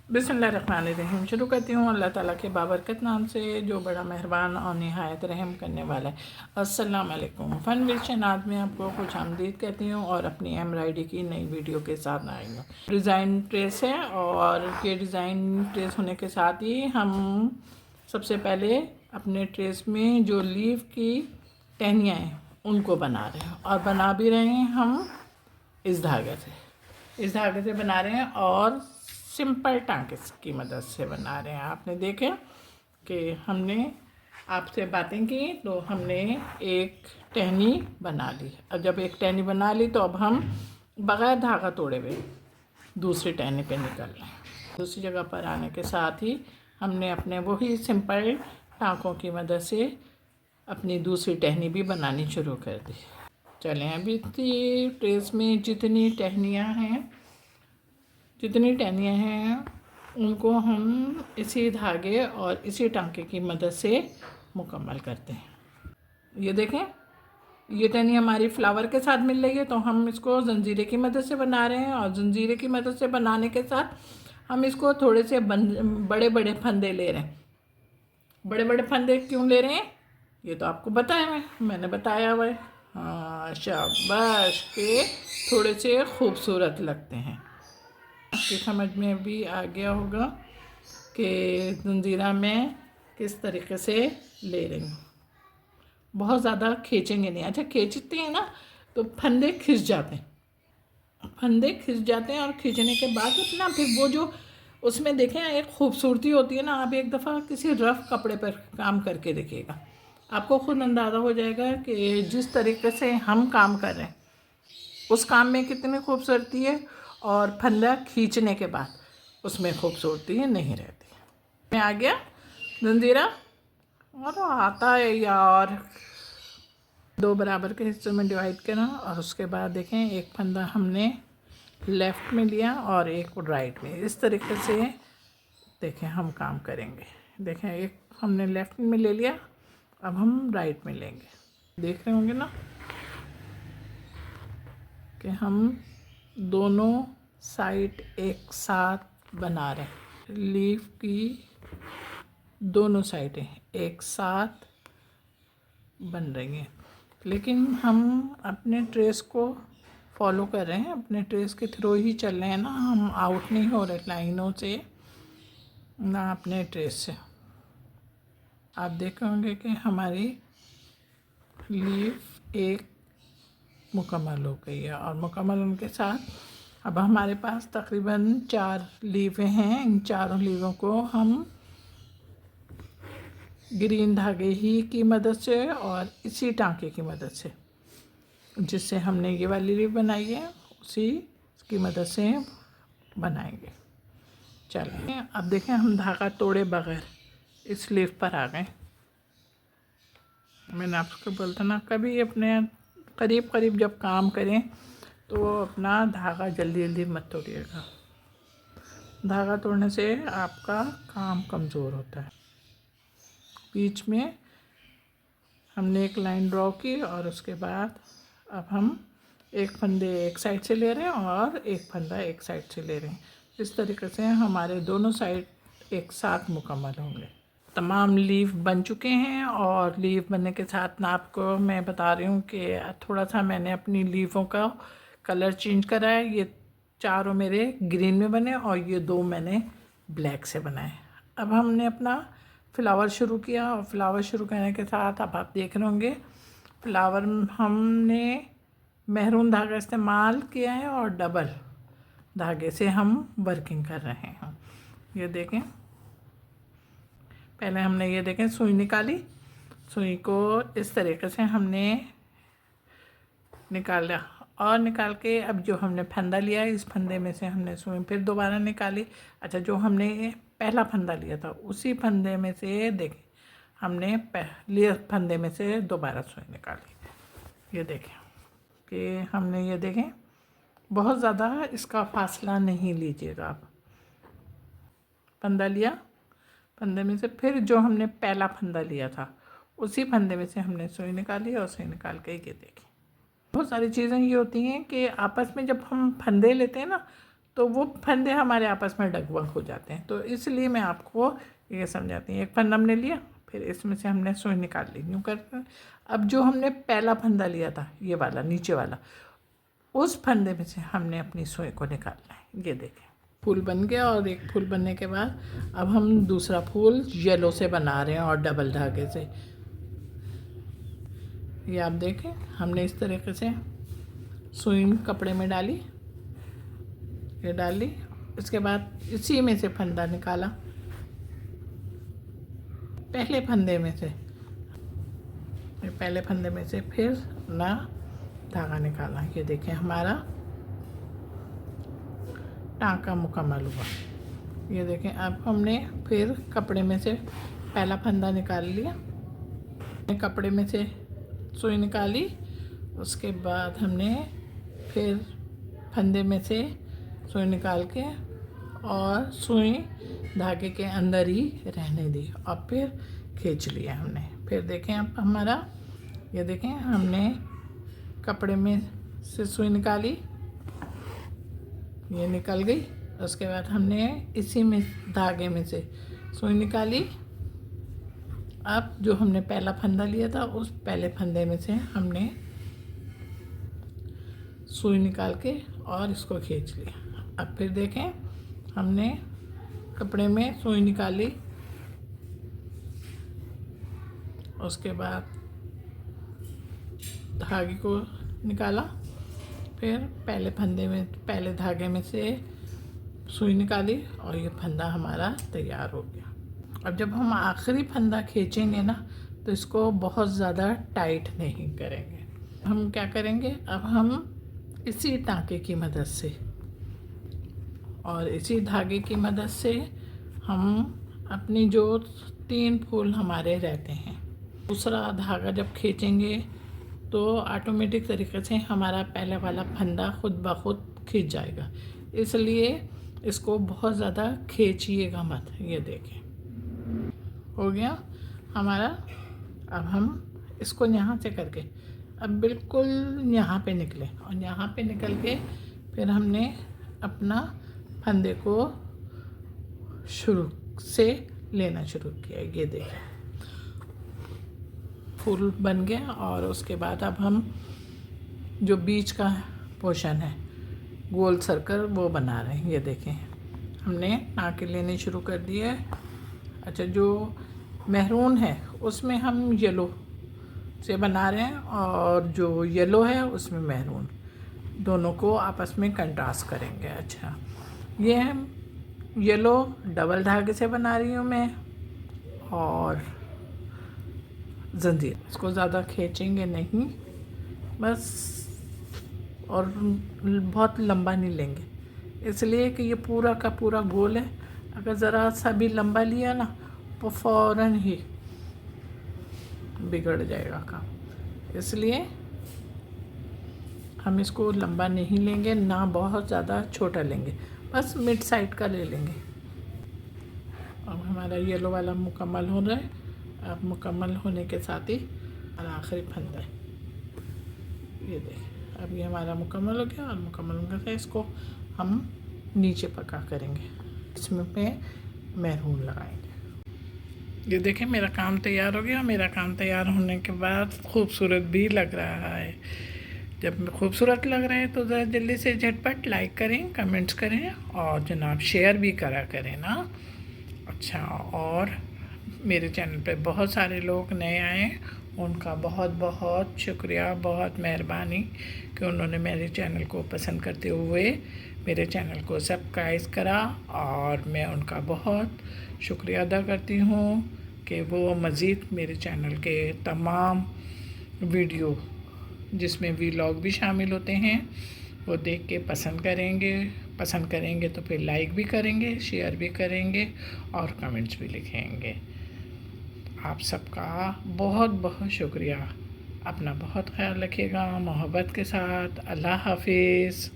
बिस्मिल्लाहिर्रहमानिर्रहीम। शुरू करती हूँ अल्लाह ताला के बाबरकत नाम से जो बड़ा मेहरबान और निहायत रहम करने वाला है। अस्सलाम वालेकुम। फ़न विद शहनाज़ में आपको खुश आमदीद कहती हूँ और अपनी एम्ब्रॉयडरी की नई वीडियो के साथ आई हूँ। डिज़ाइन ट्रेस है और ये डिज़ाइन ट्रेस होने के साथ ही हम सबसे पहले अपने ट्रेस में जो लीफ की टहनियाँ हैं उनको बना रहे हैं और बना भी रहे हैं हम इस धागे से बना रहे हैं और सिंपल टाँके की मदद से बना रहे हैं। आपने देखे कि हमने आपसे बातें की तो हमने एक टहनी बना ली। अब जब एक टहनी बना ली तो अब हम बग़ैर धागा तोड़े हुए दूसरी टहनी पे निकल रहे हैं। दूसरी जगह पर आने के साथ ही हमने अपने वही सिंपल टाँकों की मदद से अपनी दूसरी टहनी भी बनानी शुरू कर दी। चलें, अभी ट्रेस में जितनी टहनियाँ हैं उनको हम इसी धागे और इसी टांके की मदद से मुकम्मल करते हैं। ये देखें, ये टहनी हमारी फ्लावर के साथ मिल रही है तो हम इसको जंजीरे की मदद से बना रहे हैं और जंजीरे की मदद से बनाने के साथ हम इसको थोड़े से बड़े बड़े फंदे ले रहे हैं। बड़े बड़े फंदे क्यों ले रहे हैं ये तो आपको बताया मैंने बताया हुआ है। हाँ, शाबाश के थोड़े से खूबसूरत लगते हैं। आपकी समझ में भी आ गया होगा कि जंजीरा में किस तरीके से ले रही हूँ। बहुत ज़्यादा खींचेंगे नहीं। अच्छा, खींचते हैं ना तो फंदे खिंच जाते हैं और खींचने के बाद अपना फिर वो जो उसमें देखें एक खूबसूरती होती है ना। आप एक दफ़ा किसी रफ़ कपड़े पर काम करके देखिएगा, आपको खुद अंदाज़ा हो जाएगा कि जिस तरीके से हम काम कर रहे हैं उस काम में कितनी खूबसूरती है और फंदा खींचने के बाद उसमें खूबसूरती नहीं रहती। मैं आ गया जंजीरा और आता है यार। 2 बराबर के हिस्सों में डिवाइड करा और उसके बाद देखें एक फंदा हमने लेफ़्ट में लिया और एक राइट में। इस तरीके से देखें हम काम करेंगे। देखें, एक हमने लेफ़्ट में ले लिया, अब हम राइट में लेंगे। देख रहे होंगे ना कि हम दोनों साइड एक साथ बना रहे हैं। लीफ की दोनों साइडें एक साथ बन रही हैं, लेकिन हम अपने ट्रेस को फॉलो कर रहे हैं, अपने ट्रेस के थ्रू ही चल रहे हैं ना। हम आउट नहीं हो रहे लाइनों से ना अपने ट्रेस से। आप देखेंगे कि हमारी लीफ एक मुकम्मल हो गई है और मुकम्मल उनके साथ अब हमारे पास तकरीबन 4 लीवें हैं। इन चारों लीवों को हम ग्रीन धागे ही की मदद से और इसी टांके की मदद से जिससे हमने ये वाली लीव बनाई है उसी की मदद से बनाएंगे। चलिए, अब देखें हम धागा तोड़े बगैर इस लीव पर आ गए। मैंने आपको बोलता ना, कभी अपने करीब जब काम करें तो अपना धागा जल्दी मत तोड़िएगा। धागा तोड़ने से आपका काम कमज़ोर होता है। बीच में हमने एक लाइन ड्रॉ की और उसके बाद अब हम एक फंदे एक साइड से ले रहे हैं और एक फंदा एक साइड से ले रहे हैं। इस तरीके से हमारे दोनों साइड एक साथ मुकम्मल होंगे। तमाम लीफ बन चुके हैं और लीफ बनने के साथ ना आपको मैं बता रही हूँ कि थोड़ा सा मैंने अपनी लीफों का कलर चेंज करा है। ये चारों मेरे ग्रीन में बने और ये 2 मैंने ब्लैक से बनाए। अब हमने अपना फ्लावर शुरू किया और फ्लावर शुरू करने के साथ अब आप देख रहे होंगे फ्लावर हमने मेहरून धागा इस्तेमाल किया है और डबल धागे से हम वर्किंग कर रहे हैं। ये देखें, पहले हमने ये देखें सुई निकाली। सुई को इस तरीके से हमने निकाला और निकाल के अब जो हमने फंदा लिया इस फंदे में से हमने सुई फिर दोबारा निकाली। अच्छा, जो हमने पहला फंदा लिया था उसी फंदे में से देखें हमने पहले फंदे में से दोबारा सुई निकाली। ये देखें कि हमने ये देखें बहुत ज़्यादा इसका फासला नहीं लीजिएगा आप। फंदा लिया, फंदे में से फिर जो हमने पहला फंदा लिया था उसी फंदे में से हमने सुई निकाली और सुई निकाल के ये देखें। बहुत सारी चीज़ें ये होती हैं कि आपस में जब हम फंदे लेते हैं ना तो वो फंदे हमारे आपस में डगमग हो जाते हैं। तो इसलिए मैं आपको ये समझाती हूँ। एक फंदा हमने लिया, फिर इसमें से हमने सुई निकाल ली, यूँ करके। अब जो हमने पहला फंदा लिया था, ये वाला नीचे वाला, उस फंदे में से हमने अपनी सुई को निकालना है। ये देखें, फूल बन गया। और एक फूल बनने के बाद अब हम दूसरा फूल येलो से बना रहे हैं और डबल धागे से। ये आप देखें, हमने इस तरीके से सुई कपड़े में डाली, ये डाली। इसके बाद इसी में से फंदा निकाला, पहले फंदे में से, पहले फंदे में से फिर ना धागा निकाला। ये देखें, हमारा टाँका मुकम्मल हुआ। ये देखें, अब हमने फिर कपड़े में से पहला फंदा निकाल लिया, कपड़े में से सुई निकाली। उसके बाद हमने फिर फंदे में से सुई निकाल के और सुई धागे के अंदर ही रहने दी और फिर खींच लिया हमने। फिर देखें, अब हमारा ये देखें, हमने कपड़े में से सुई निकाली, ये निकल गई। उसके बाद हमने इसी में धागे में से सुई निकाली। अब जो हमने पहला फंदा लिया था, उस पहले फंदे में से हमने सुई निकाल के और इसको खींच लिया। अब फिर देखें, हमने कपड़े में सुई निकाली, उसके बाद धागे को निकाला, फिर पहले फंदे में, पहले धागे में से सुई निकाली और ये फंदा हमारा तैयार हो गया। अब जब हम आखिरी फंदा खींचेंगे ना, तो इसको बहुत ज़्यादा टाइट नहीं करेंगे। हम क्या करेंगे, अब हम इसी टाँके की मदद से और इसी धागे की मदद से हम अपनी जो 3 फूल हमारे रहते हैं, दूसरा धागा जब खींचेंगे तो ऑटोमेटिक तरीके से हमारा पहले वाला फंदा खुद ब खुद खींच जाएगा। इसलिए इसको बहुत ज़्यादा खींचिएगा मत। ये देखें, हो गया हमारा। अब हम इसको यहाँ से करके अब बिल्कुल यहाँ पे निकले और यहाँ पे निकल के फिर हमने अपना फंदे को शुरू से लेना शुरू किया। ये देखें, फूल बन गया। और उसके बाद अब हम जो बीच का पोर्शन है, गोल सर्कल, वो बना रहे हैं। ये देखें, हमने टाँके लेने शुरू कर दिए। अच्छा, जो मैरून है उसमें हम येलो से बना रहे हैं और जो येलो है उसमें मैरून, दोनों को आपस में कंट्रास्ट करेंगे। अच्छा, ये येलो डबल धागे से बना रही हूँ मैं और जंजीर। इसको ज़्यादा खींचेंगे नहीं बस, और बहुत लंबा नहीं लेंगे, इसलिए कि ये पूरा का पूरा गोल है। अगर ज़रा सा भी लंबा लिया ना तो फ़ौरन ही बिगड़ जाएगा काम। इसलिए हम इसको लंबा नहीं लेंगे, ना बहुत ज़्यादा छोटा लेंगे, बस मिड साइड का ले लेंगे। अब हमारा येलो वाला मुकम्मल हो रहा है। अब मुकम्मल होने के साथ ही हमारा आखिरी फंदा है। ये देख, अब ये हमारा मुकम्मल हो गया। और मुकम्मल होने से इसको हम नीचे पका करेंगे, इसमें पे मैरून लगाएंगे। ये देखें, मेरा काम तैयार हो गया। मेरा काम तैयार होने के बाद खूबसूरत भी लग रहा है। जब खूबसूरत लग रहा है तो ज़रा जल्दी से झटपट लाइक करें, कमेंट्स करें और जनाब शेयर भी करा करें ना। अच्छा, और मेरे चैनल पे बहुत सारे लोग नए आए हैं, उनका बहुत बहुत शुक्रिया, बहुत मेहरबानी कि उन्होंने मेरे चैनल को पसंद करते हुए मेरे चैनल को सब्सक्राइब करा। और मैं उनका बहुत शुक्रिया अदा करती हूँ कि वो मज़ीद मेरे चैनल के तमाम वीडियो, जिसमें वीलॉग भी शामिल होते हैं, वो देख के पसंद करेंगे तो फिर लाइक भी करेंगे, शेयर भी करेंगे और कमेंट्स भी लिखेंगे। आप सबका बहुत बहुत शुक्रिया। अपना बहुत ख्याल रखिएगा, मोहब्बत के साथ। अल्लाह हाफिज़।